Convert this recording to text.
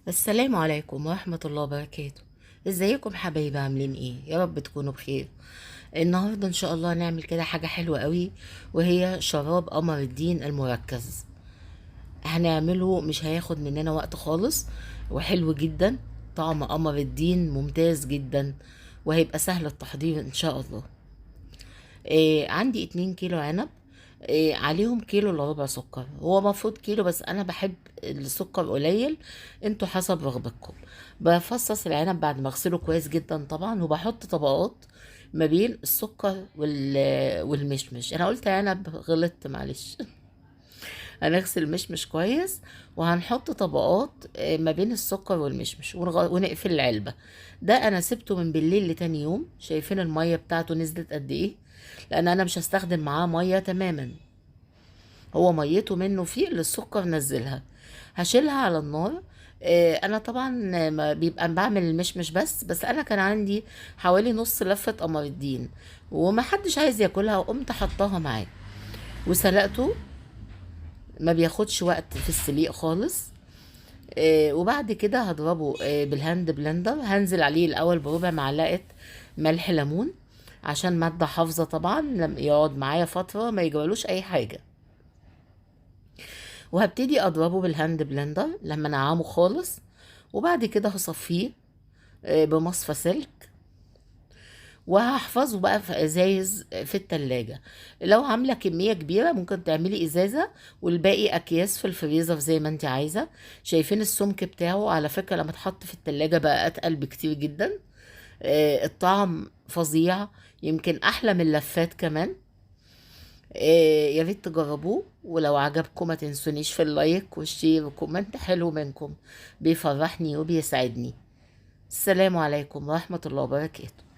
السلام عليكم ورحمة الله وبركاته. ازيكم حبايبي؟ عاملين ايه؟ يا رب تكونوا بخير. النهاردة ان شاء الله نعمل كده حاجة حلوة قوي، وهي شراب قمر الدين المركز. هنعمله مش هياخد مننا وقت خالص، وحلو جدا. طعم قمر الدين ممتاز جدا، وهيبقى سهل التحضير ان شاء الله. عندي 2 كيلو عنب. عليهم كيلو الا ربع سكر. هو مفروض كيلو بس انا بحب السكر قليل، انتوا حسب رغبتكم. بفصص العنب بعد ما اغسله كويس جدا طبعا، وبحط طبقات ما بين السكر والمشمش. انا قلت عنب، غلطت، معلش. هنغسل المشمش كويس، وهنحط طبقات ما بين السكر والمشمش، ونقفل العلبة. ده انا سبته من بالليل لتاني يوم. شايفين المية بتاعته نزلت قد ايه؟ لان انا مش هستخدم معاه مية تماما، هو ميته منه فيه اللي السكر نزلها. هشيلها على النار. انا طبعا ما بيبقى بعمل المشمش بس انا كان عندي حوالي نص لفة قمر الدين، وما حدش عايز ياكلها، وقمت حطاها معاه وسلقته. ما بياخدش وقت في السليق خالص. وبعد كده هضربه بالهاند بلندر. هنزل عليه الاول بربع معلقة ملح ليمون، عشان مادة حافظة طبعا، لما يقعد معايا فترة ما يجرالوش اي حاجة. وهبتدي اضربه بالهاند بلندر لما نعمه خالص، وبعد كده هصفيه بمصفى سلك، وهحفظه بقى في ازايز في التلاجة. لو عاملة كمية كبيرة ممكن تعملي ازازة، والباقي اكياس في الفريزر زي ما انت عايزة. شايفين السمك بتاعه؟ على فكرة لما اتحط في التلاجة بقى اتقل بكتير جدا. الطعم فظيع، يمكن احلى من اللفات كمان. يا ريت تجربوه، ولو عجبكم ما تنسونيش في اللايك والشير وكومنت حلو منكم، بيفرحني وبيسعدني. السلام عليكم ورحمة الله وبركاته.